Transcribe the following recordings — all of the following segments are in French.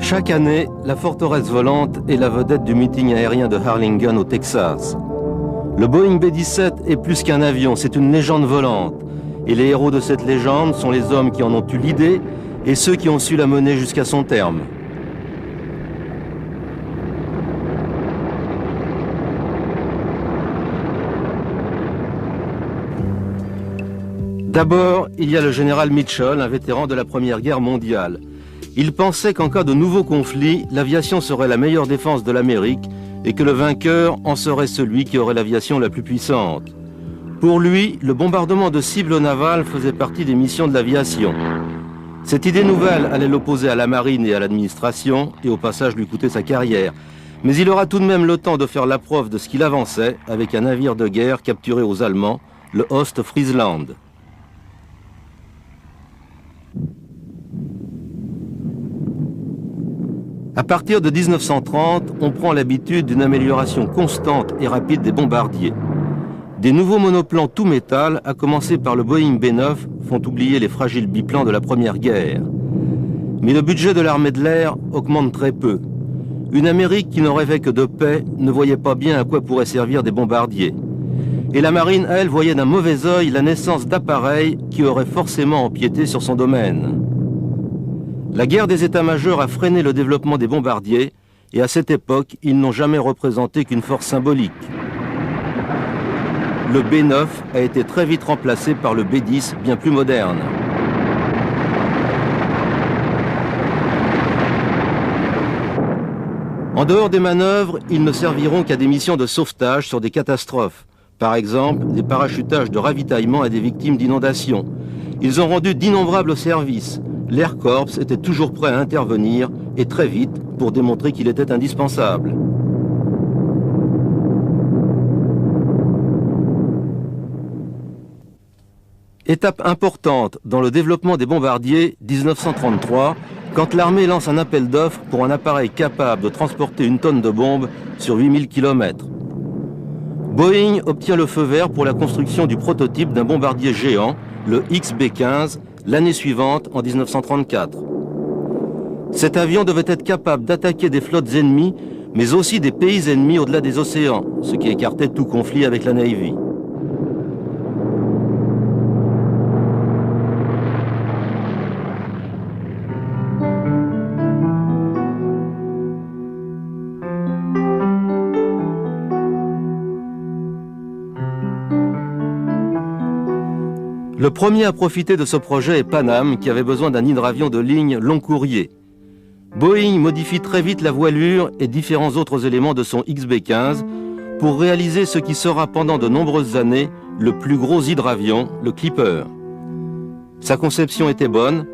Chaque année, la forteresse volante est la vedette du meeting aérien de Harlingen au Texas. Le Boeing B-17 est plus qu'un avion, c'est une légende volante. Et les héros de cette légende sont les hommes qui en ont eu l'idée et ceux qui ont su la mener jusqu'à son terme. D'abord, il y a le général Mitchell, un vétéran de la Première Guerre mondiale. Il pensait qu'en cas de nouveau conflit, l'aviation serait la meilleure défense de l'Amérique et que le vainqueur en serait celui qui aurait l'aviation la plus puissante. Pour lui, le bombardement de cibles navales faisait partie des missions de l'aviation. Cette idée nouvelle allait l'opposer à la marine et à l'administration et au passage lui coûter sa carrière. Mais il aura tout de même le temps de faire la preuve de ce qu'il avançait avec un navire de guerre capturé aux Allemands, le Ostfriesland. À partir de 1930, on prend l'habitude d'une amélioration constante et rapide des bombardiers. Des nouveaux monoplans tout métal, à commencer par le Boeing B-9, font oublier les fragiles biplans de la Première Guerre. Mais le budget de l'armée de l'air augmente très peu. Une Amérique qui ne rêvait que de paix ne voyait pas bien à quoi pourraient servir des bombardiers. Et la marine, elle, voyait d'un mauvais œil la naissance d'appareils qui auraient forcément empiété sur son domaine. La guerre des états-majors a freiné le développement des bombardiers et à cette époque, ils n'ont jamais représenté qu'une force symbolique. Le B-9 a été très vite remplacé par le B-10, bien plus moderne. En dehors des manœuvres, ils ne serviront qu'à des missions de sauvetage sur des catastrophes. Par exemple, des parachutages de ravitaillement à des victimes d'inondations. Ils ont rendu d'innombrables services. L'Air Corps était toujours prêt à intervenir, et très vite, pour démontrer qu'il était indispensable. Étape importante dans le développement des bombardiers, 1933, quand l'armée lance un appel d'offres pour un appareil capable de transporter une tonne de bombes sur 8000 km. Boeing obtient le feu vert pour la construction du prototype d'un bombardier géant, le XB-15, l'année suivante, en 1934. Cet avion devait être capable d'attaquer des flottes ennemies, mais aussi des pays ennemis au-delà des océans, ce qui écartait tout conflit avec la Navy. Le premier à profiter de ce projet est Pan Am, qui avait besoin d'un hydravion de ligne long courrier. Boeing modifie très vite la voilure et différents autres éléments de son XB-15 pour réaliser ce qui sera pendant de nombreuses années le plus gros hydravion, le Clipper. Sa conception était bonne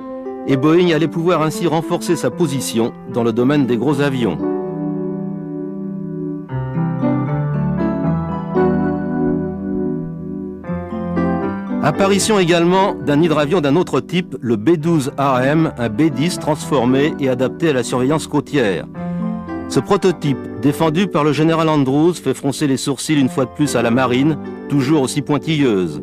et Boeing allait pouvoir ainsi renforcer sa position dans le domaine des gros avions. Apparition également d'un hydravion d'un autre type, le B-12AM, un B-10 transformé et adapté à la surveillance côtière. Ce prototype, défendu par le général Andrews, fait froncer les sourcils une fois de plus à la marine, toujours aussi pointilleuse.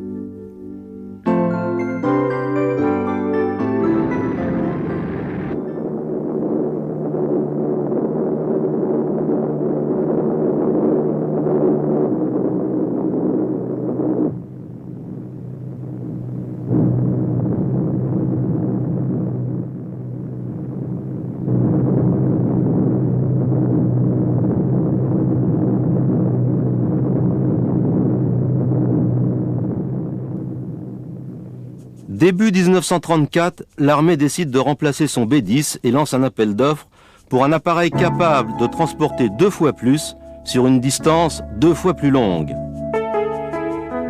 Début 1934, l'armée décide de remplacer son B-10 et lance un appel d'offres pour un appareil capable de transporter 2 fois plus sur une distance 2 fois plus longue.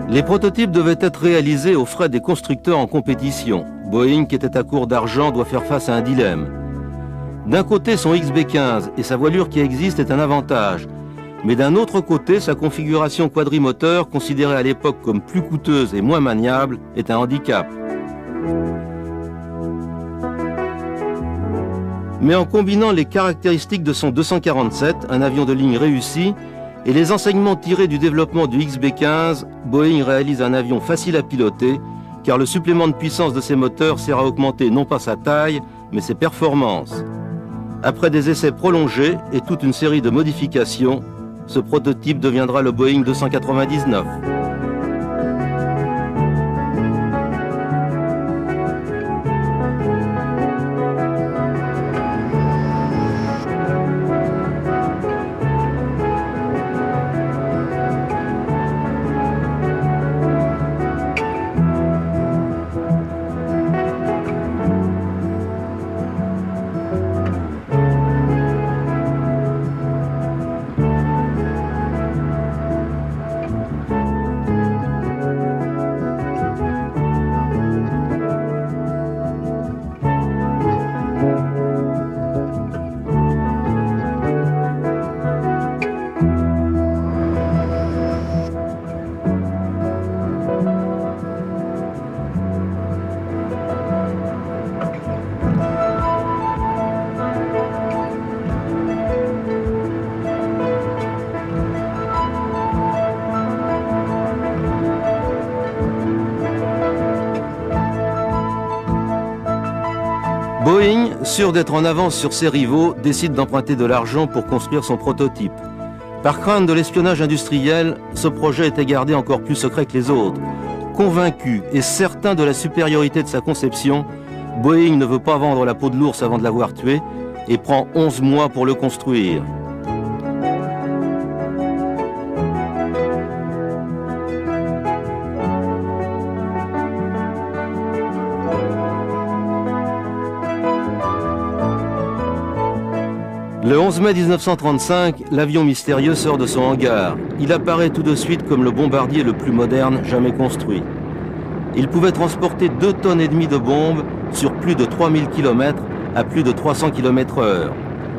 Les prototypes devaient être réalisés aux frais des constructeurs en compétition. Boeing, qui était à court d'argent, doit faire face à un dilemme. D'un côté, son XB-15 et sa voilure qui existe est un avantage. Mais d'un autre côté, sa configuration quadrimoteur, considérée à l'époque comme plus coûteuse et moins maniable, est un handicap. Mais en combinant les caractéristiques de son 247, un avion de ligne réussi, et les enseignements tirés du développement du XB-15, Boeing réalise un avion facile à piloter, car le supplément de puissance de ses moteurs sert à augmenter non pas sa taille, mais ses performances. Après des essais prolongés et toute une série de modifications, ce prototype deviendra le Boeing 299. Boeing, sûr d'être en avance sur ses rivaux, décide d'emprunter de l'argent pour construire son prototype. Par crainte de l'espionnage industriel, ce projet était gardé encore plus secret que les autres. Convaincu et certain de la supériorité de sa conception, Boeing ne veut pas vendre la peau de l'ours avant de l'avoir tué et prend 11 mois pour le construire. Le 11 mai 1935, l'avion mystérieux sort de son hangar. Il apparaît tout de suite comme le bombardier le plus moderne jamais construit. Il pouvait transporter 2,5 tonnes de bombes sur plus de 3000 km à plus de 300 km/h.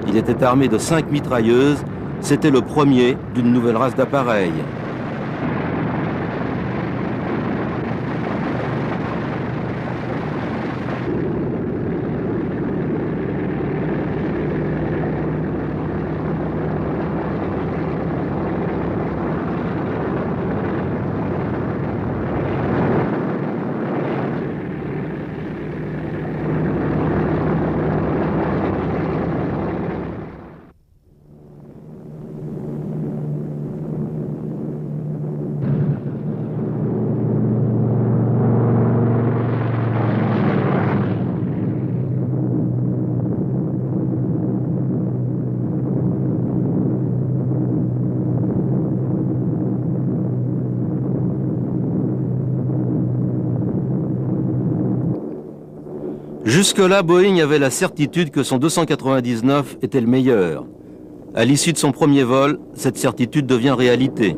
Il était armé de 5 mitrailleuses. C'était le premier d'une nouvelle race d'appareils. Jusque-là, Boeing avait la certitude que son 299 était le meilleur. À l'issue de son premier vol, cette certitude devient réalité.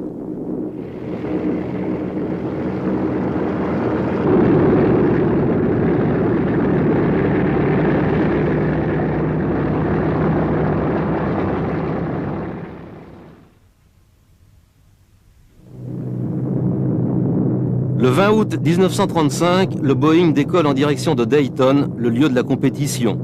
Le 20 août 1935, le Boeing décolle en direction de Dayton, le lieu de la compétition.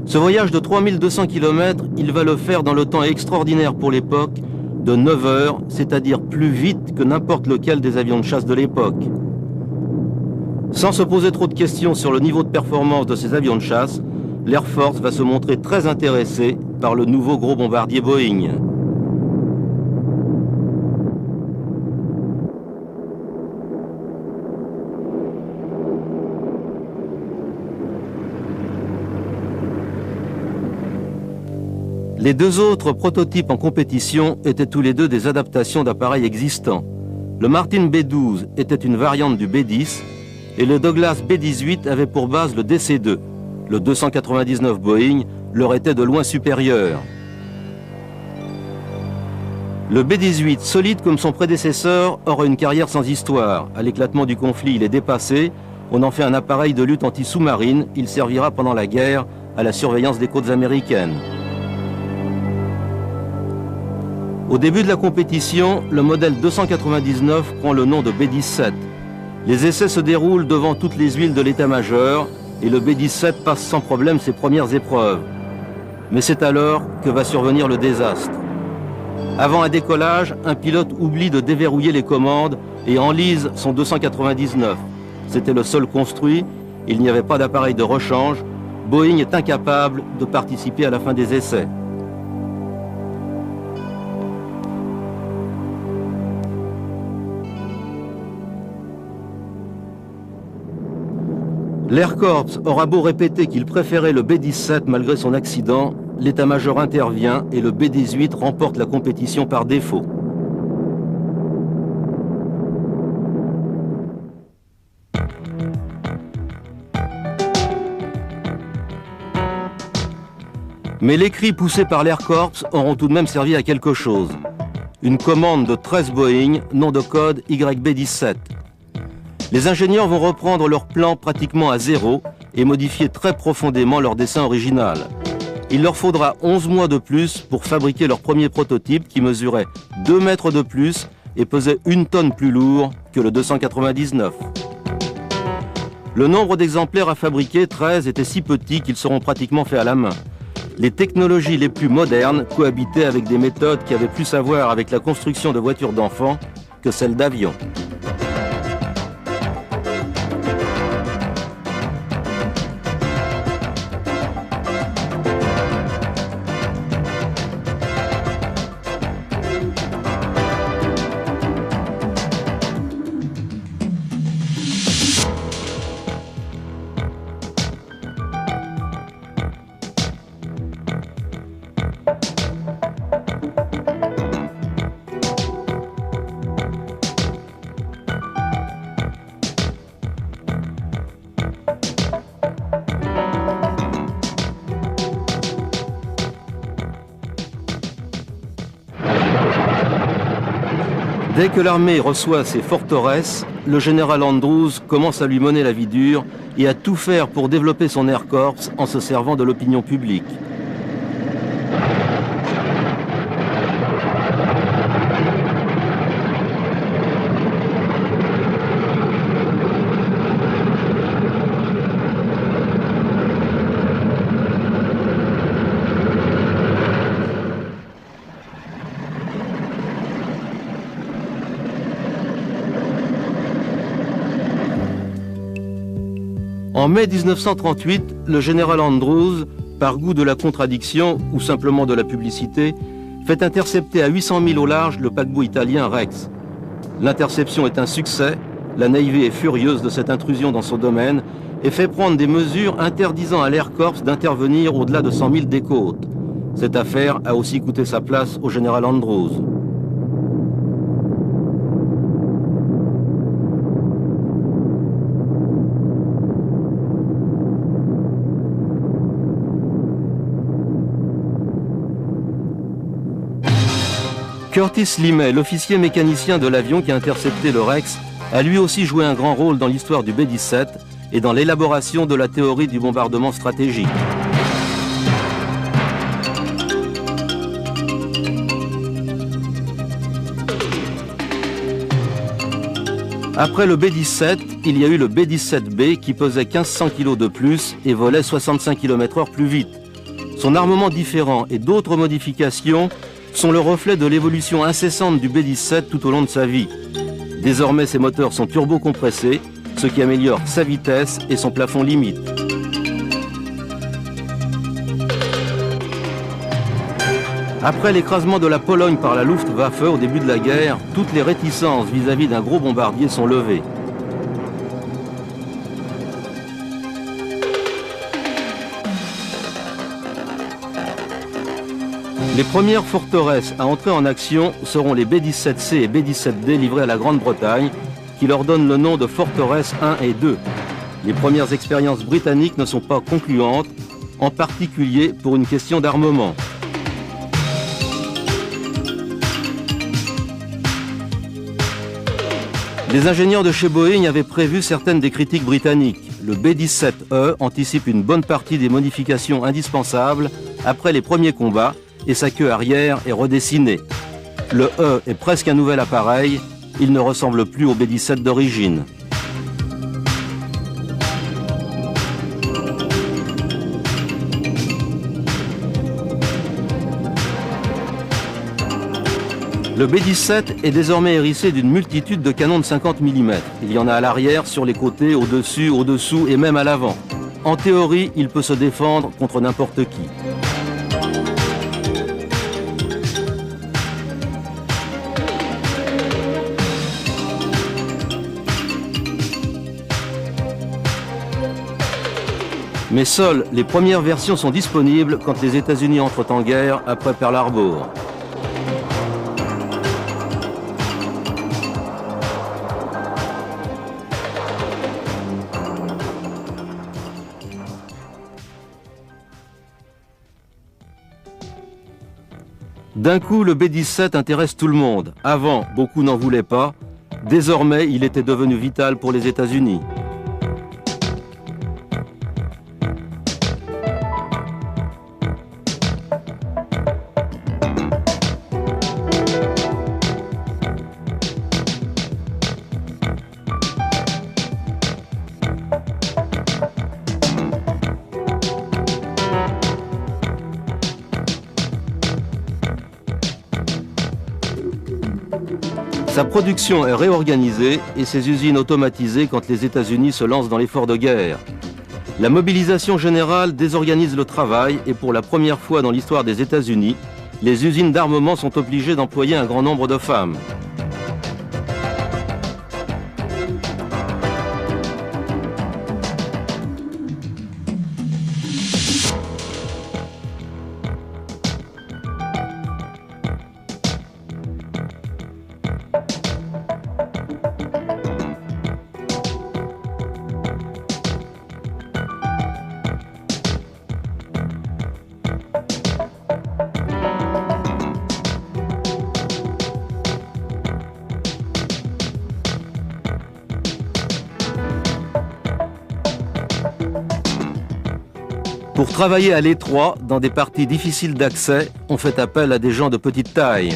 Ce voyage de 3200 km, il va le faire dans le temps extraordinaire pour l'époque, de 9 heures, c'est-à-dire plus vite que n'importe lequel des avions de chasse de l'époque. Sans se poser trop de questions sur le niveau de performance de ces avions de chasse, l'Air Force va se montrer très intéressé par le nouveau gros bombardier Boeing. Les deux autres prototypes en compétition étaient tous les deux des adaptations d'appareils existants. Le Martin B-12 était une variante du B-10 et le Douglas B-18 avait pour base le DC-2. Le 299 Boeing leur était de loin supérieur. Le B-18, solide comme son prédécesseur, aura une carrière sans histoire. À l'éclatement du conflit, il est dépassé. On en fait un appareil de lutte anti-sous-marine. Il servira pendant la guerre à la surveillance des côtes américaines. Au début de la compétition, le modèle 299 prend le nom de B-17. Les essais se déroulent devant toutes les huiles de l'état-major et le B-17 passe sans problème ses premières épreuves. Mais c'est alors que va survenir le désastre. Avant un décollage, un pilote oublie de déverrouiller les commandes et enlise son 299. C'était le seul construit, il n'y avait pas d'appareil de rechange, Boeing est incapable de participer à la fin des essais. L'Air Corps aura beau répéter qu'il préférait le B-17 malgré son accident, l'état-major intervient et le B-18 remporte la compétition par défaut. Mais les cris poussés par l'Air Corps auront tout de même servi à quelque chose. Une commande de 13 Boeing, nom de code YB-17. Les ingénieurs vont reprendre leur plan pratiquement à zéro et modifier très profondément leur dessin original. Il leur faudra 11 mois de plus pour fabriquer leur premier prototype qui mesurait 2 mètres de plus et pesait 1 tonne plus lourd que le 299. Le nombre d'exemplaires à fabriquer, 13, était si petit qu'ils seront pratiquement faits à la main. Les technologies les plus modernes cohabitaient avec des méthodes qui avaient plus à voir avec la construction de voitures d'enfants que celles d'avions. Dès que l'armée reçoit ses forteresses, le général Andrews commence à lui mener la vie dure et à tout faire pour développer son Air Corps en se servant de l'opinion publique. En mai 1938, le général Andrews, par goût de la contradiction ou simplement de la publicité, fait intercepter à 800 milles au large le paquebot italien Rex. L'interception est un succès, la Navy est furieuse de cette intrusion dans son domaine et fait prendre des mesures interdisant à l'Air Corps d'intervenir au-delà de 100 milles des côtes. Cette affaire a aussi coûté sa place au général Andrews. Curtis Limay, l'officier mécanicien de l'avion qui a intercepté le Rex, a lui aussi joué un grand rôle dans l'histoire du B-17 et dans l'élaboration de la théorie du bombardement stratégique. Après le B-17, il y a eu le B-17B qui pesait 1500 kg de plus et volait 65 km/h plus vite. Son armement différent et d'autres modifications sont le reflet de l'évolution incessante du B-17 tout au long de sa vie. Désormais, ses moteurs sont turbo-compressés, ce qui améliore sa vitesse et son plafond limite. Après l'écrasement de la Pologne par la Luftwaffe au début de la guerre, toutes les réticences vis-à-vis d'un gros bombardier sont levées. Les premières forteresses à entrer en action seront les B-17C et B-17D livrés à la Grande-Bretagne, qui leur donnent le nom de forteresses 1 et 2. Les premières expériences britanniques ne sont pas concluantes, en particulier pour une question d'armement. Les ingénieurs de chez Boeing avaient prévu certaines des critiques britanniques. Le B-17E anticipe une bonne partie des modifications indispensables après les premiers combats, et sa queue arrière est redessinée. Le E est presque un nouvel appareil, il ne ressemble plus au B-17 d'origine. Le B-17 est désormais hérissé d'une multitude de canons de 50 mm. Il y en a à l'arrière, sur les côtés, au-dessus, au-dessous et même à l'avant. En théorie, il peut se défendre contre n'importe qui. Mais seules les premières versions sont disponibles quand les États-Unis entrent en guerre après Pearl Harbor. D'un coup, le B-17 intéresse tout le monde. Avant, beaucoup n'en voulaient pas. Désormais, il était devenu vital pour les États-Unis. Sa production est réorganisée et ses usines automatisées quand les États-Unis se lancent dans l'effort de guerre. La mobilisation générale désorganise le travail et pour la première fois dans l'histoire des États-Unis, les usines d'armement sont obligées d'employer un grand nombre de femmes. Pour travailler à l'étroit, dans des parties difficiles d'accès, on fait appel à des gens de petite taille.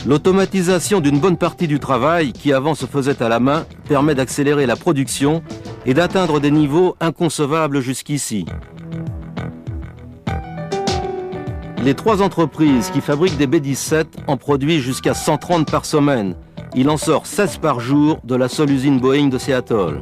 L'automatisation d'une bonne partie du travail, qui avant se faisait à la main, permet d'accélérer la production et d'atteindre des niveaux inconcevables jusqu'ici. Les 3 entreprises qui fabriquent des B-17 en produisent jusqu'à 130 par semaine. Il en sort 16 par jour de la seule usine Boeing de Seattle.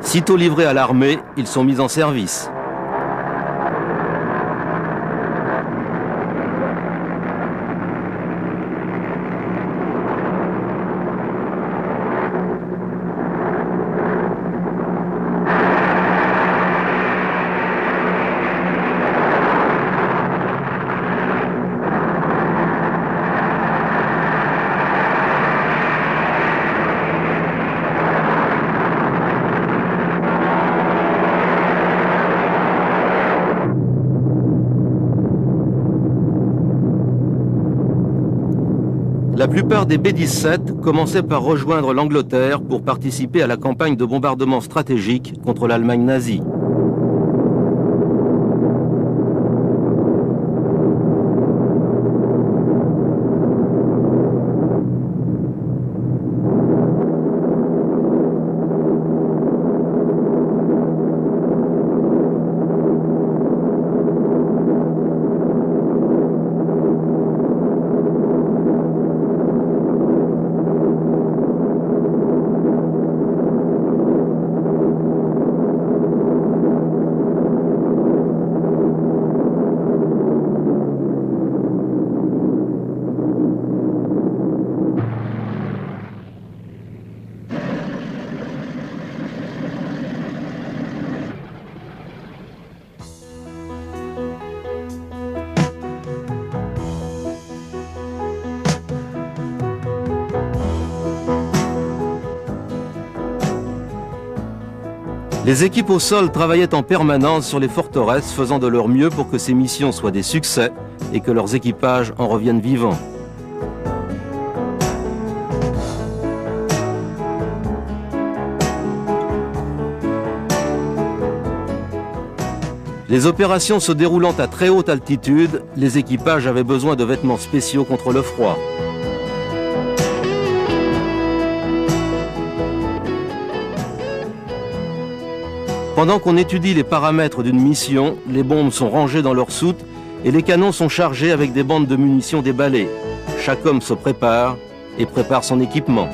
Sitôt livrés à l'armée, ils sont mis en service. La plupart des B-17 commençaient par rejoindre l'Angleterre pour participer à la campagne de bombardement stratégique contre l'Allemagne nazie. Les équipes au sol travaillaient en permanence sur les forteresses, faisant de leur mieux pour que ces missions soient des succès et que leurs équipages en reviennent vivants. Les opérations se déroulant à très haute altitude, les équipages avaient besoin de vêtements spéciaux contre le froid. Pendant qu'on étudie les paramètres d'une mission, les bombes sont rangées dans leurs soutes et les canons sont chargés avec des bandes de munitions déballées. Chaque homme se prépare et prépare son équipement.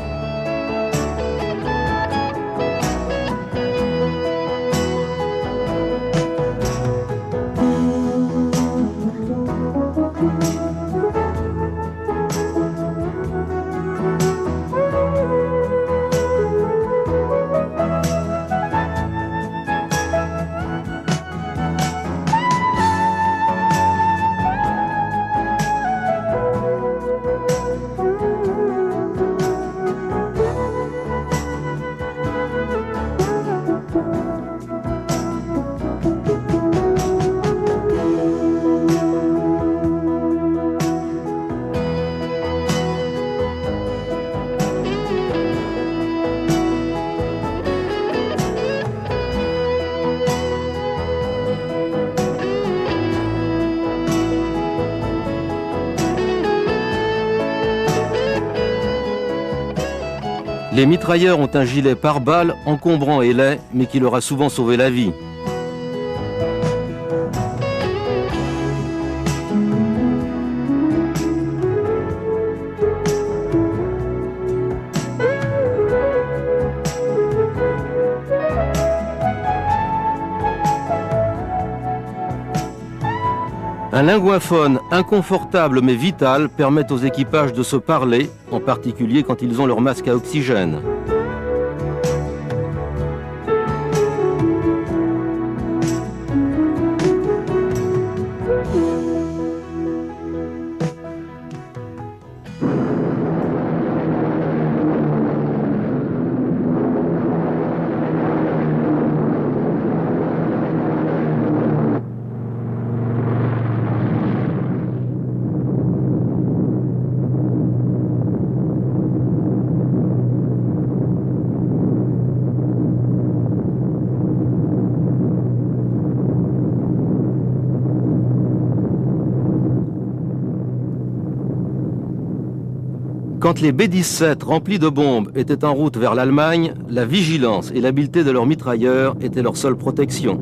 Les mitrailleurs ont un gilet pare-balles encombrant et laid, mais qui leur a souvent sauvé la vie. Un linguaphone inconfortable mais vital permet aux équipages de se parler, en particulier quand ils ont leur masque à oxygène. Quand les B-17 remplis de bombes étaient en route vers l'Allemagne, la vigilance et l'habileté de leurs mitrailleurs étaient leur seule protection.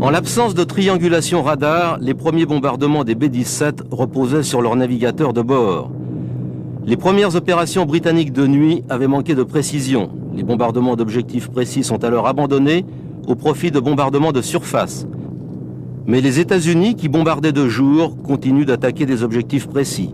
En l'absence de triangulation radar, les premiers bombardements des B-17 reposaient sur leurs navigateurs de bord. Les premières opérations britanniques de nuit avaient manqué de précision. Les bombardements d'objectifs précis sont alors abandonnés au profit de bombardements de surface. Mais les États-Unis, qui bombardaient de jour, continuent d'attaquer des objectifs précis.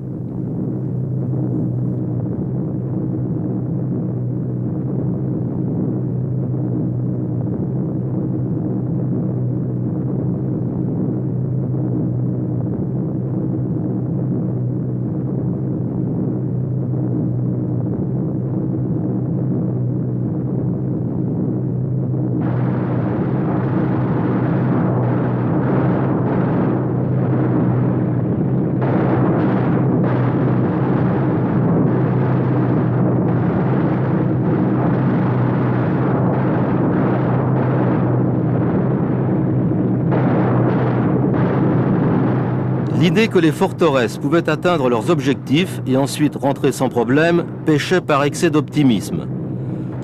L'idée que les forteresses pouvaient atteindre leurs objectifs et ensuite rentrer sans problème péchait par excès d'optimisme.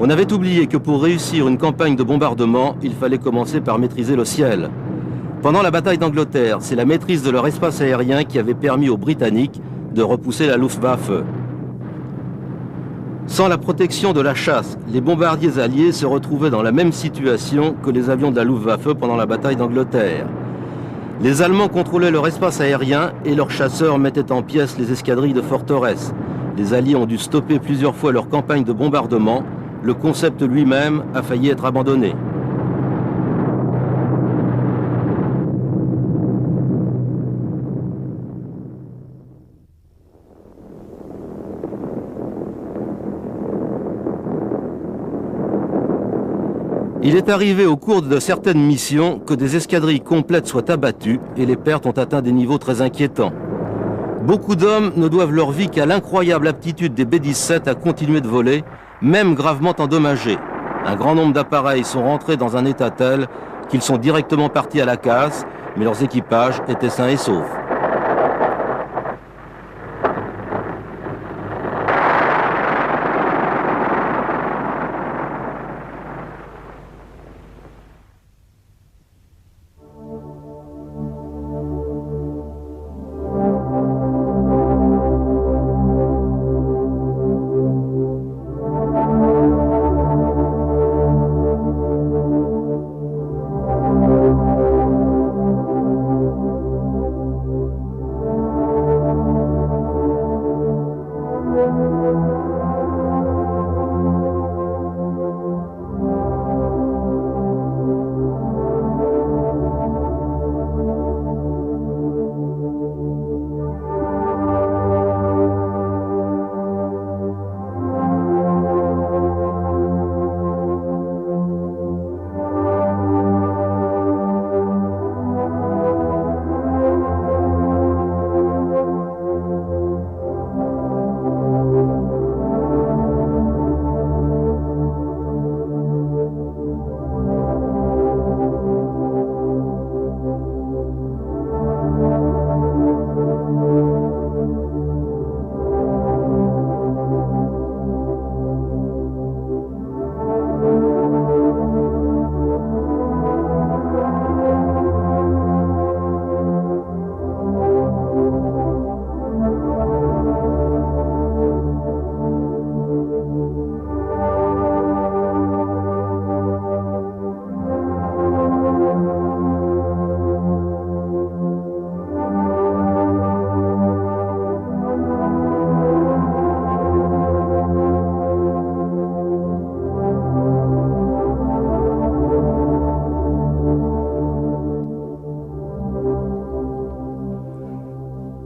On avait oublié que pour réussir une campagne de bombardement, il fallait commencer par maîtriser le ciel. Pendant la bataille d'Angleterre, c'est la maîtrise de leur espace aérien qui avait permis aux Britanniques de repousser la Luftwaffe. Sans la protection de la chasse, les bombardiers alliés se retrouvaient dans la même situation que les avions de la Luftwaffe pendant la bataille d'Angleterre. Les Allemands contrôlaient leur espace aérien et leurs chasseurs mettaient en pièces les escadrilles de forteresses. Les Alliés ont dû stopper plusieurs fois leur campagne de bombardement. Le concept lui-même a failli être abandonné. Il est arrivé au cours de certaines missions que des escadrilles complètes soient abattues et les pertes ont atteint des niveaux très inquiétants. Beaucoup d'hommes ne doivent leur vie qu'à l'incroyable aptitude des B-17 à continuer de voler, même gravement endommagés. Un grand nombre d'appareils sont rentrés dans un état tel qu'ils sont directement partis à la casse, mais leurs équipages étaient sains et saufs.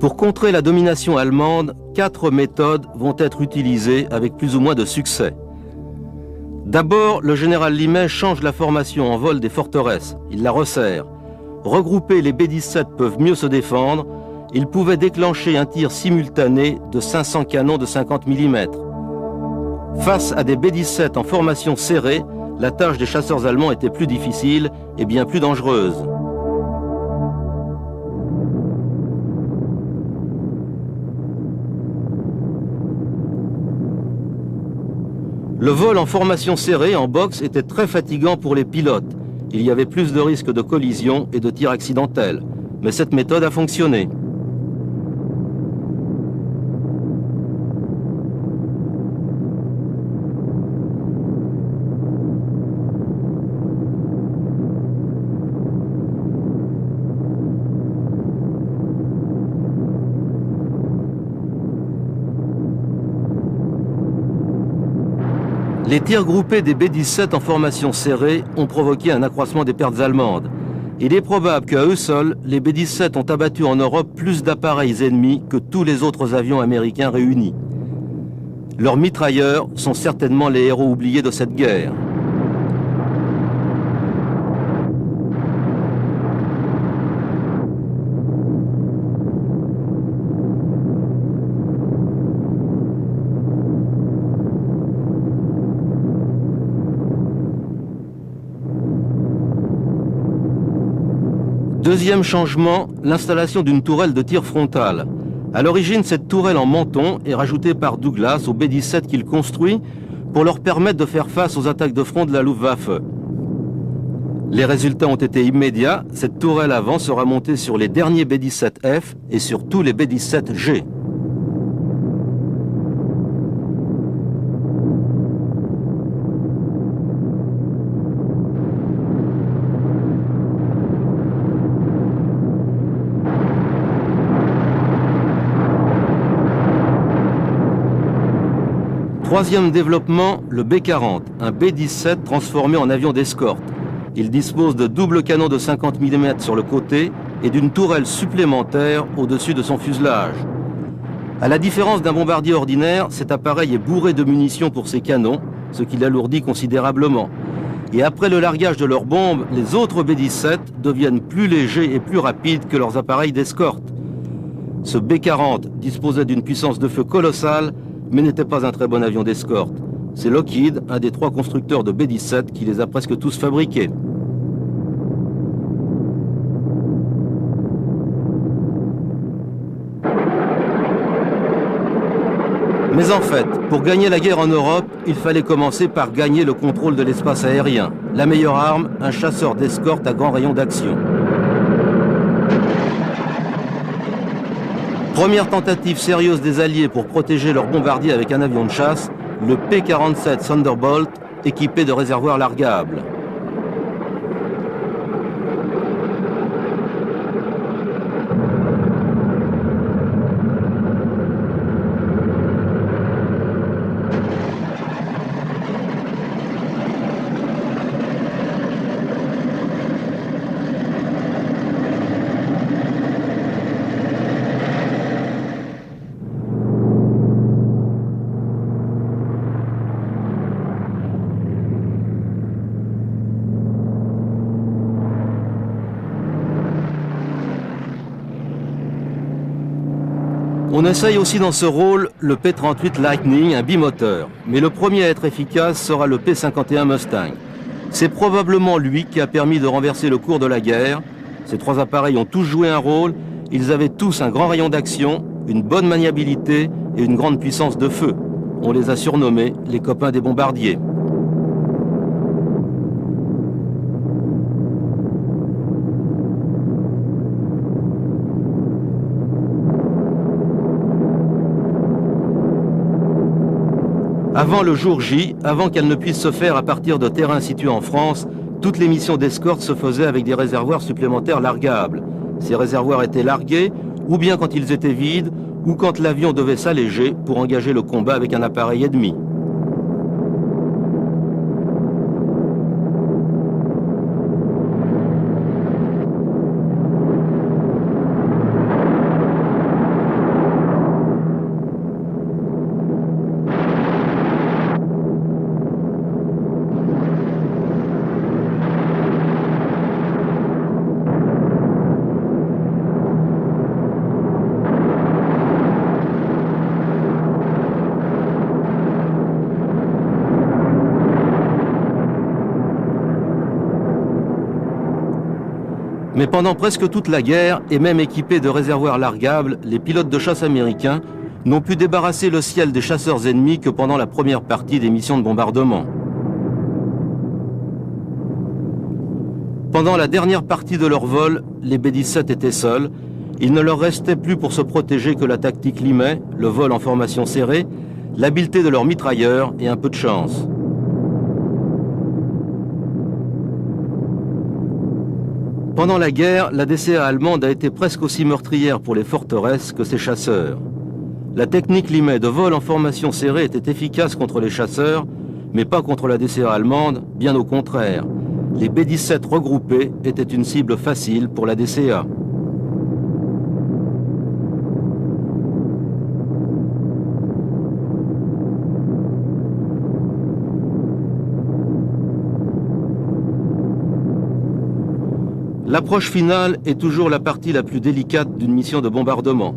Pour contrer la domination allemande, 4 méthodes vont être utilisées avec plus ou moins de succès. D'abord, le général Limay change la formation en vol des forteresses. Il la resserre. Regroupés, les B-17 peuvent mieux se défendre. Ils pouvaient déclencher un tir simultané de 500 canons de 50 mm. Face à des B-17 en formation serrée, la tâche des chasseurs allemands était plus difficile et bien plus dangereuse. Le vol en formation serrée, en boxe, était très fatigant pour les pilotes. Il y avait plus de risques de collision et de tirs accidentels. Mais cette méthode a fonctionné. Les tirs groupés des B-17 en formation serrée ont provoqué un accroissement des pertes allemandes. Il est probable qu'à eux seuls, les B-17 ont abattu en Europe plus d'appareils ennemis que tous les autres avions américains réunis. Leurs mitrailleurs sont certainement les héros oubliés de cette guerre. Deuxième changement, l'installation d'une tourelle de tir frontale. À l'origine, cette tourelle en menton est rajoutée par Douglas aux B-17 qu'il construit pour leur permettre de faire face aux attaques de front de la Luftwaffe. Les résultats ont été immédiats. Cette tourelle avant sera montée sur les derniers B-17F et sur tous les B-17G. Troisième développement, le B-40, un B-17 transformé en avion d'escorte. Il dispose de doubles canons de 50 mm sur le côté et d'une tourelle supplémentaire au-dessus de son fuselage. À la différence d'un bombardier ordinaire, cet appareil est bourré de munitions pour ses canons, ce qui l'alourdit considérablement. Et après le largage de leurs bombes, les autres B-17 deviennent plus légers et plus rapides que leurs appareils d'escorte. Ce B-40 disposait d'une puissance de feu colossale, mais n'était pas un très bon avion d'escorte. C'est Lockheed, un des 3 constructeurs de B-17, qui les a presque tous fabriqués. Mais en fait, pour gagner la guerre en Europe, il fallait commencer par gagner le contrôle de l'espace aérien. La meilleure arme, un chasseur d'escorte à grand rayon d'action. Première tentative sérieuse des Alliés pour protéger leurs bombardiers avec un avion de chasse, le P-47 Thunderbolt, équipé de réservoirs largables. On essaye aussi dans ce rôle le P-38 Lightning, un bimoteur. Mais le premier à être efficace sera le P-51 Mustang. C'est probablement lui qui a permis de renverser le cours de la guerre. Ces 3 appareils ont tous joué un rôle. Ils avaient tous un grand rayon d'action, une bonne maniabilité et une grande puissance de feu. On les a surnommés les copains des bombardiers. Avant le jour J, avant qu'elle ne puisse se faire à partir de terrains situés en France, toutes les missions d'escorte se faisaient avec des réservoirs supplémentaires largables. Ces réservoirs étaient largués, ou bien quand ils étaient vides, ou quand l'avion devait s'alléger pour engager le combat avec un appareil ennemi. Mais pendant presque toute la guerre, et même équipés de réservoirs largables, les pilotes de chasse américains n'ont pu débarrasser le ciel des chasseurs ennemis que pendant la première partie des missions de bombardement. Pendant la dernière partie de leur vol, les B-17 étaient seuls. Il ne leur restait plus pour se protéger que la tactique Limet, le vol en formation serrée, l'habileté de leurs mitrailleurs et un peu de chance. Pendant la guerre, la DCA allemande a été presque aussi meurtrière pour les forteresses que ses chasseurs. La technique Limet de vol en formation serrée était efficace contre les chasseurs, mais pas contre la DCA allemande, bien au contraire. Les B-17 regroupés étaient une cible facile pour la DCA. L'approche finale est toujours la partie la plus délicate d'une mission de bombardement.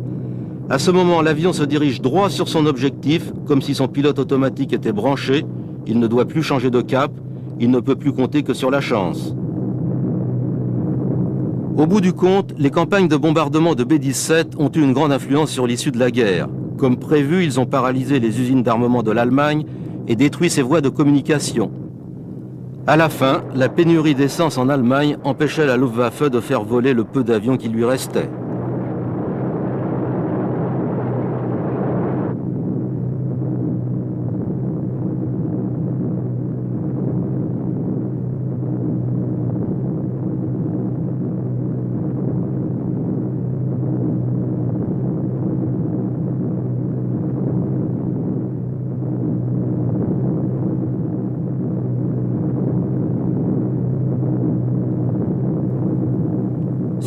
À ce moment, l'avion se dirige droit sur son objectif, comme si son pilote automatique était branché. Il ne doit plus changer de cap, il ne peut plus compter que sur la chance. Au bout du compte, les campagnes de bombardement de B-17 ont eu une grande influence sur l'issue de la guerre. Comme prévu, ils ont paralysé les usines d'armement de l'Allemagne et détruit ses voies de communication. À la fin, la pénurie d'essence en Allemagne empêchait la Luftwaffe de faire voler le peu d'avions qui lui restaient.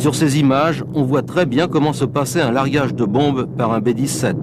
Sur ces images, on voit très bien comment se passait un largage de bombes par un B-17.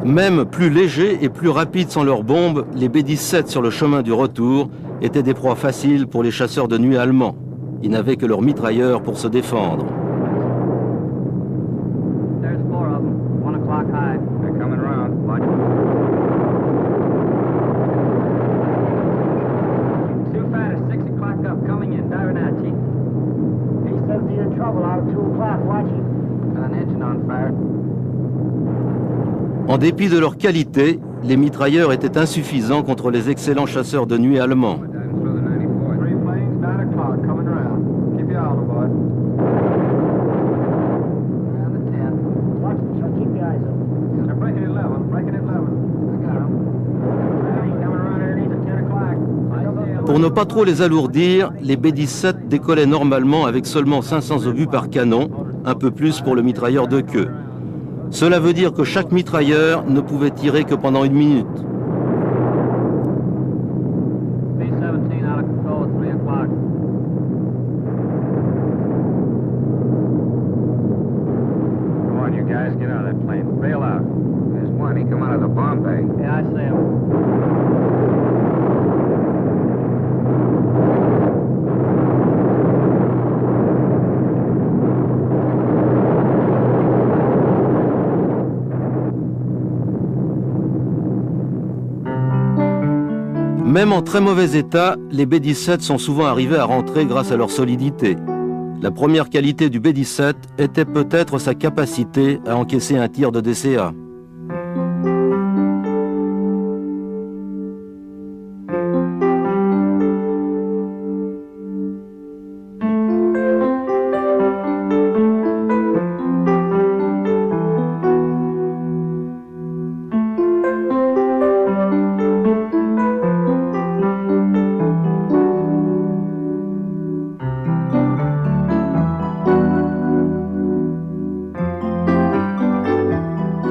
Même plus légers et plus rapides sans leurs bombes, les B-17 sur le chemin du retour étaient des proies faciles pour les chasseurs de nuit allemands. Ils n'avaient que leurs mitrailleurs pour se défendre. En dépit de leur qualité, les mitrailleurs étaient insuffisants contre les excellents chasseurs de nuit allemands. Pour ne pas trop les alourdir, les B-17 décollaient normalement avec seulement 500 obus par canon, un peu plus pour le mitrailleur de queue. Cela veut dire que chaque mitrailleur ne pouvait tirer que pendant 1 minute. Même en très mauvais état, les B-17 sont souvent arrivés à rentrer grâce à leur solidité. La première qualité du B-17 était peut-être sa capacité à encaisser un tir de DCA.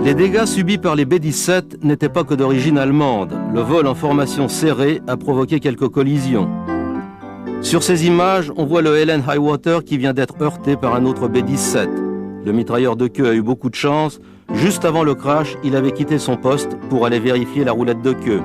Les dégâts subis par les B-17 n'étaient pas que d'origine allemande. Le vol en formation serrée a provoqué quelques collisions. Sur ces images, on voit le Helen Highwater qui vient d'être heurté par un autre B-17. Le mitrailleur de queue a eu beaucoup de chance. Juste avant le crash, il avait quitté son poste pour aller vérifier la roulette de queue.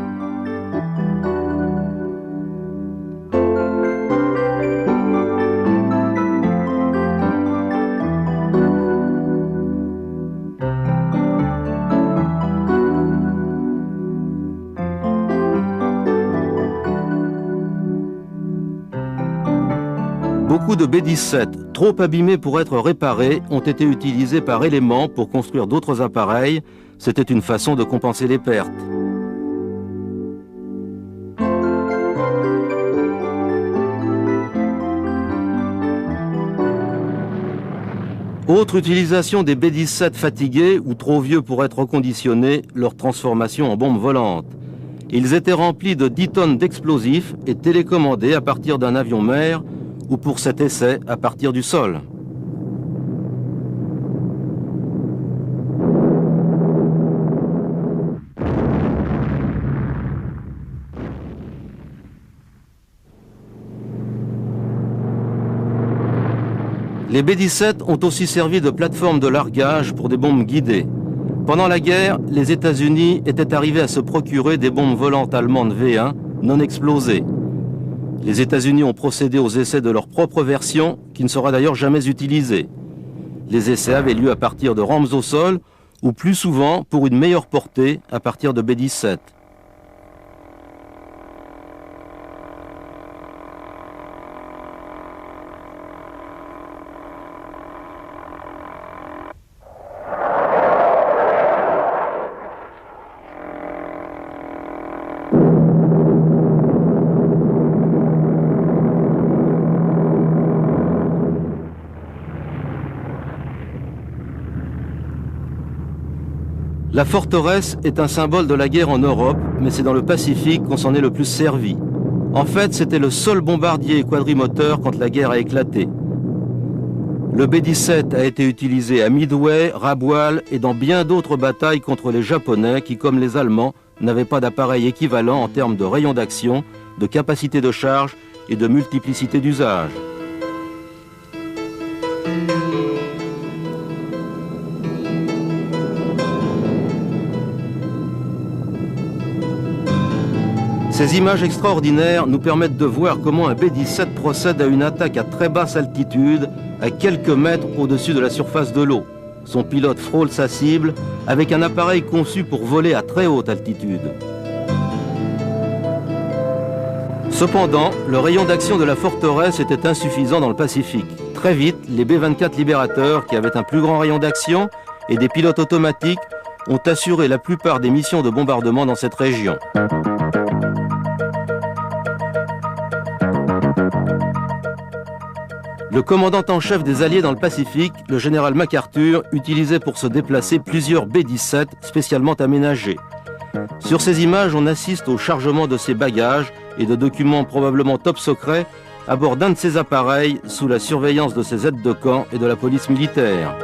Beaucoup de B-17, trop abîmés pour être réparés, ont été utilisés par éléments pour construire d'autres appareils. C'était une façon de compenser les pertes. Autre utilisation des B-17 fatigués ou trop vieux pour être reconditionnés, leur transformation en bombes volantes. Ils étaient remplis de 10 tonnes d'explosifs et télécommandés à partir d'un avion mère ou pour cet essai à partir du sol. Les B-17 ont aussi servi de plateforme de largage pour des bombes guidées. Pendant la guerre, les États-Unis étaient arrivés à se procurer des bombes volantes allemandes V1 non explosées. Les États-Unis ont procédé aux essais de leur propre version, qui ne sera d'ailleurs jamais utilisée. Les essais avaient lieu à partir de rampes au sol, ou plus souvent, pour une meilleure portée, à partir de B-17. La forteresse est un symbole de la guerre en Europe, mais c'est dans le Pacifique qu'on s'en est le plus servi. En fait, c'était le seul bombardier quadrimoteur quand la guerre a éclaté. Le B-17 a été utilisé à Midway, Rabaul et dans bien d'autres batailles contre les Japonais qui, comme les Allemands, n'avaient pas d'appareil équivalent en termes de rayon d'action, de capacité de charge et de multiplicité d'usages. Ces images extraordinaires nous permettent de voir comment un B-17 procède à une attaque à très basse altitude, à quelques mètres au-dessus de la surface de l'eau. Son pilote frôle sa cible avec un appareil conçu pour voler à très haute altitude. Cependant, le rayon d'action de la forteresse était insuffisant dans le Pacifique. Très vite, les B-24 Libérateurs, qui avaient un plus grand rayon d'action et des pilotes automatiques, ont assuré la plupart des missions de bombardement dans cette région. Le commandant en chef des Alliés dans le Pacifique, le général MacArthur, utilisait pour se déplacer plusieurs B-17 spécialement aménagés. Sur ces images, on assiste au chargement de ses bagages et de documents probablement top secrets à bord d'un de ces appareils sous la surveillance de ses aides de camp et de la police militaire.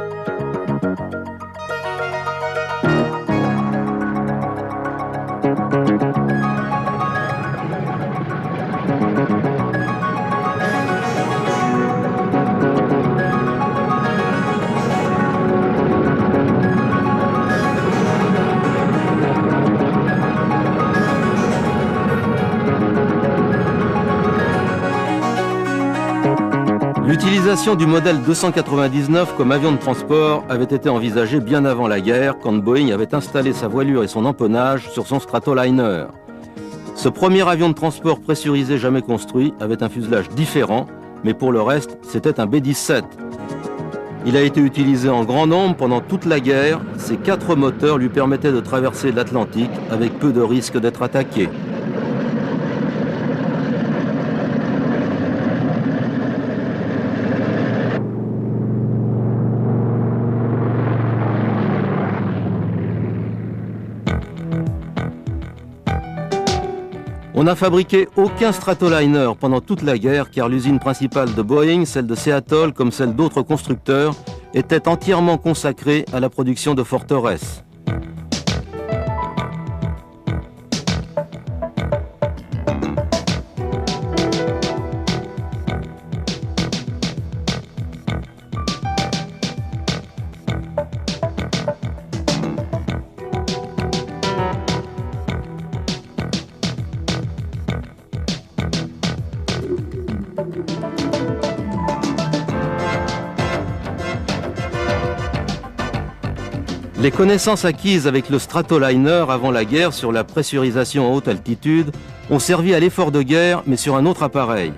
L'utilisation du modèle 299 comme avion de transport avait été envisagée bien avant la guerre, quand Boeing avait installé sa voilure et son empennage sur son Stratoliner. Ce premier avion de transport pressurisé jamais construit avait un fuselage différent, mais pour le reste, c'était un B-17. Il a été utilisé en grand nombre pendant toute la guerre. Ses 4 moteurs lui permettaient de traverser l'Atlantique avec peu de risque d'être attaqué. On n'a fabriqué aucun Stratoliner pendant toute la guerre car l'usine principale de Boeing, celle de Seattle comme celle d'autres constructeurs, était entièrement consacrée à la production de Fortress. Les connaissances acquises avec le Stratoliner avant la guerre sur la pressurisation à haute altitude ont servi à l'effort de guerre, mais sur un autre appareil.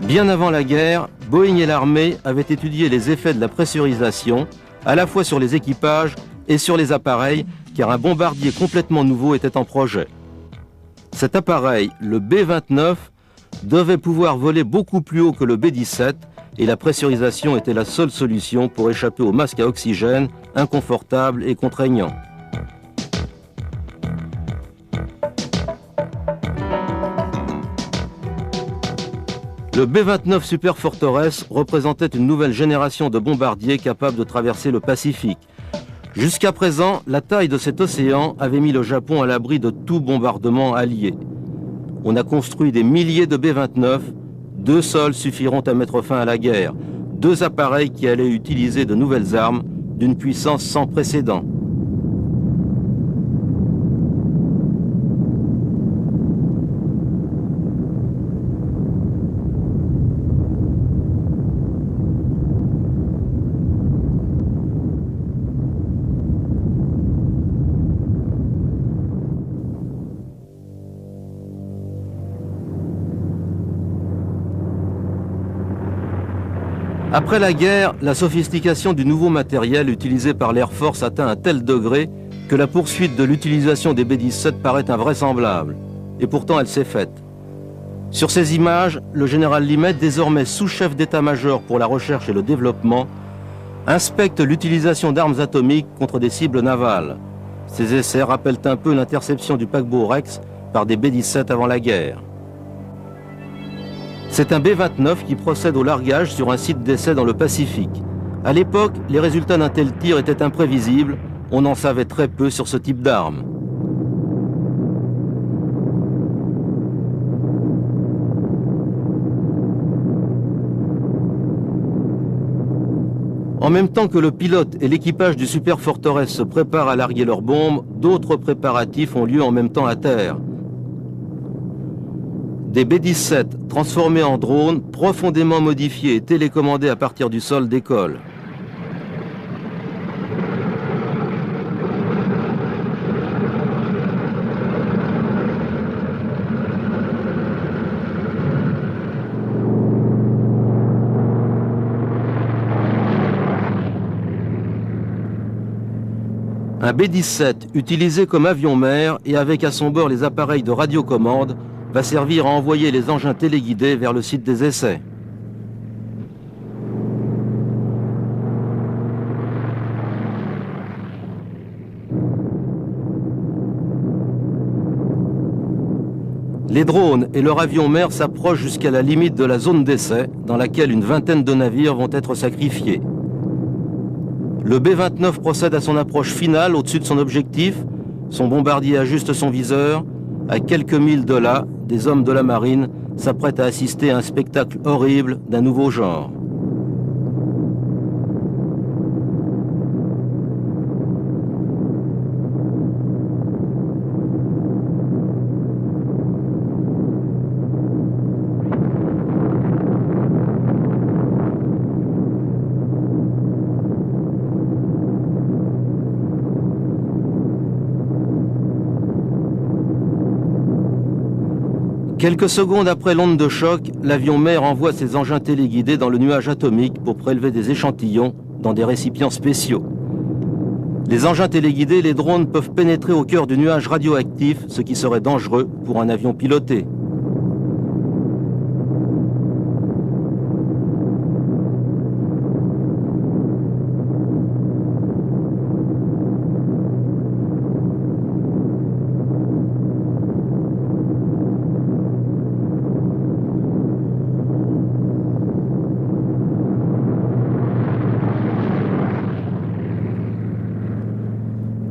Bien avant la guerre, Boeing et l'armée avaient étudié les effets de la pressurisation, à la fois sur les équipages et sur les appareils, car un bombardier complètement nouveau était en projet. Cet appareil, le B-29, devait pouvoir voler beaucoup plus haut que le B-17, et la pressurisation était la seule solution pour échapper au masque à oxygène, inconfortable et contraignant. Le B-29 Super Fortress représentait une nouvelle génération de bombardiers capables de traverser le Pacifique. Jusqu'à présent, la taille de cet océan avait mis le Japon à l'abri de tout bombardement allié. On a construit des milliers de B-29, 2 seuls suffiront à mettre fin à la guerre. 2 appareils qui allaient utiliser de nouvelles armes d'une puissance sans précédent. Après la guerre, la sophistication du nouveau matériel utilisé par l'Air Force atteint un tel degré que la poursuite de l'utilisation des B-17 paraît invraisemblable. Et pourtant, elle s'est faite. Sur ces images, le général Limette, désormais sous-chef d'état-major pour la recherche et le développement, inspecte l'utilisation d'armes atomiques contre des cibles navales. Ces essais rappellent un peu l'interception du paquebot Rex par des B-17 avant la guerre. C'est un B-29 qui procède au largage sur un site d'essai dans le Pacifique. À l'époque, les résultats d'un tel tir étaient imprévisibles. On en savait très peu sur ce type d'arme. En même temps que le pilote et l'équipage du Super Fortress se préparent à larguer leurs bombes, d'autres préparatifs ont lieu en même temps à terre. Des B-17 transformés en drones, profondément modifiés et télécommandés à partir du sol décollent. Un B-17 utilisé comme avion-mer et avec à son bord les appareils de radiocommande va servir à envoyer les engins téléguidés vers le site des essais. Les drones et leur avion-mer s'approchent jusqu'à la limite de la zone d'essai, dans laquelle une vingtaine de navires vont être sacrifiés. Le B-29 procède à son approche finale au-dessus de son objectif. Son bombardier ajuste son viseur. À quelques milles de là, des hommes de la marine s'apprêtent à assister à un spectacle horrible d'un nouveau genre. Quelques secondes après l'onde de choc, l'avion-mer envoie ses engins téléguidés dans le nuage atomique pour prélever des échantillons dans des récipients spéciaux. Les engins téléguidés, les drones peuvent pénétrer au cœur du nuage radioactif, ce qui serait dangereux pour un avion piloté.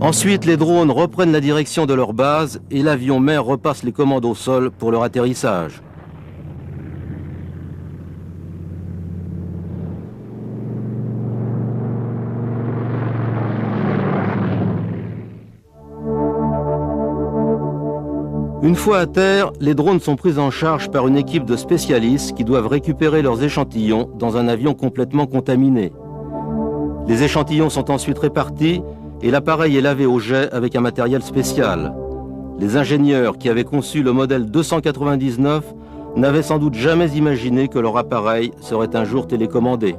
Ensuite, les drones reprennent la direction de leur base et l'avion-mer repasse les commandes au sol pour leur atterrissage. Une fois à terre, les drones sont pris en charge par une équipe de spécialistes qui doivent récupérer leurs échantillons dans un avion complètement contaminé. Les échantillons sont ensuite répartis et l'appareil est lavé au jet avec un matériel spécial. Les ingénieurs qui avaient conçu le modèle 299 n'avaient sans doute jamais imaginé que leur appareil serait un jour télécommandé.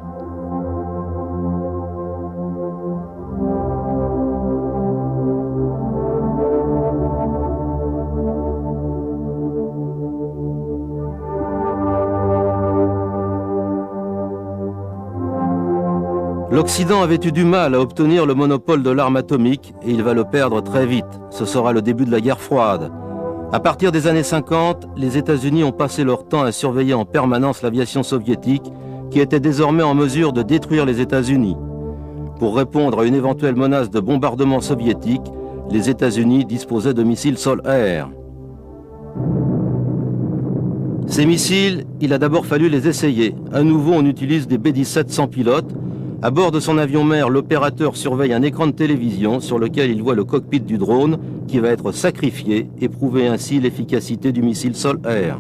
L'Occident avait eu du mal à obtenir le monopole de l'arme atomique et il va le perdre très vite. Ce sera le début de la guerre froide. À partir des années 50, les États-Unis ont passé leur temps à surveiller en permanence l'aviation soviétique qui était désormais en mesure de détruire les États-Unis. Pour répondre à une éventuelle menace de bombardement soviétique, les États-Unis disposaient de missiles sol-air. Ces missiles, il a d'abord fallu les essayer. À nouveau, on utilise des B-17 sans pilote. À bord de son avion mère, l'opérateur surveille un écran de télévision sur lequel il voit le cockpit du drone qui va être sacrifié et prouver ainsi l'efficacité du missile sol-air.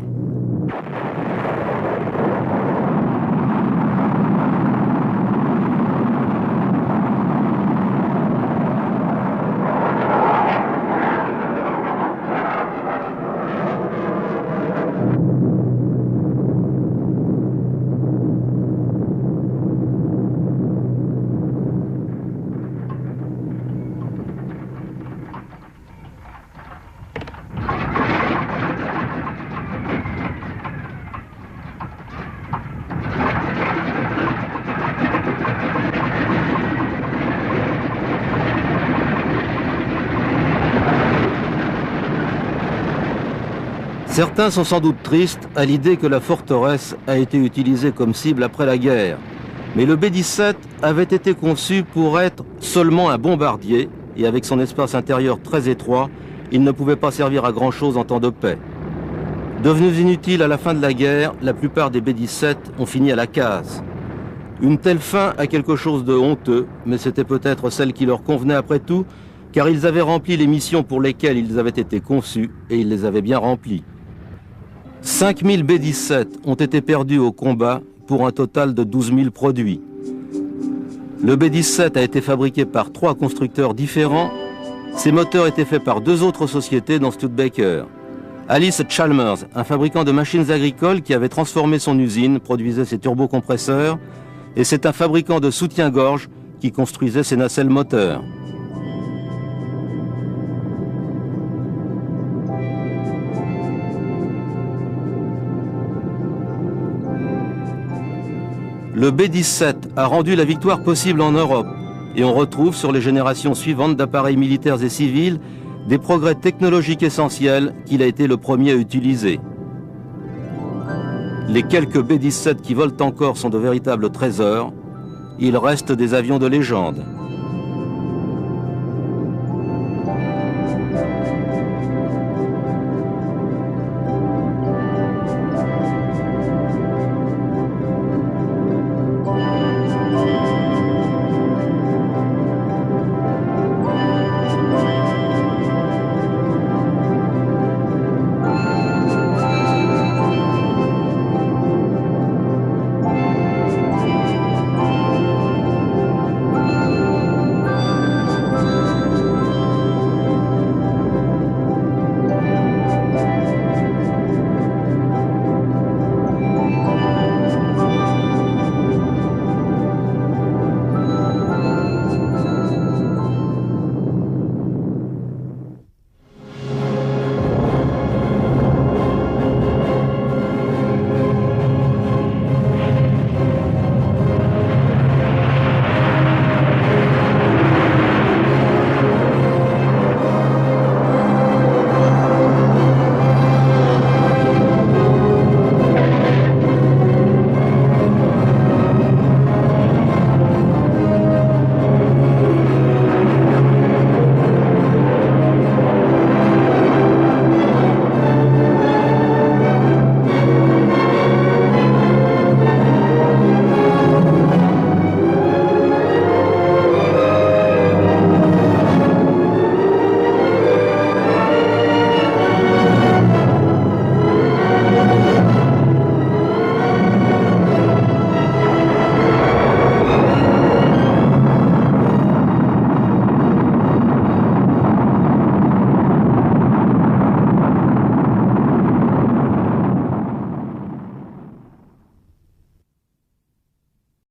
Certains sont sans doute tristes à l'idée que la forteresse a été utilisée comme cible après la guerre. Mais le B-17 avait été conçu pour être seulement un bombardier et avec son espace intérieur très étroit, il ne pouvait pas servir à grand-chose en temps de paix. Devenus inutiles à la fin de la guerre, la plupart des B-17 ont fini à la case. Une telle fin a quelque chose de honteux, mais c'était peut-être celle qui leur convenait après tout, car ils avaient rempli les missions pour lesquelles ils avaient été conçus et ils les avaient bien remplies. 5000 B-17 ont été perdus au combat pour un total de 12 000 produits. Le B-17 a été fabriqué par 3 constructeurs différents. Ses moteurs étaient faits par 2 autres sociétés dont Studebaker. Alice Chalmers, un fabricant de machines agricoles qui avait transformé son usine, produisait ses turbocompresseurs, et c'est un fabricant de soutien-gorge qui construisait ses nacelles moteurs. Le B-17 a rendu la victoire possible en Europe et on retrouve sur les générations suivantes d'appareils militaires et civils des progrès technologiques essentiels qu'il a été le premier à utiliser. Les quelques B-17 qui volent encore sont de véritables trésors. Ils restent des avions de légende.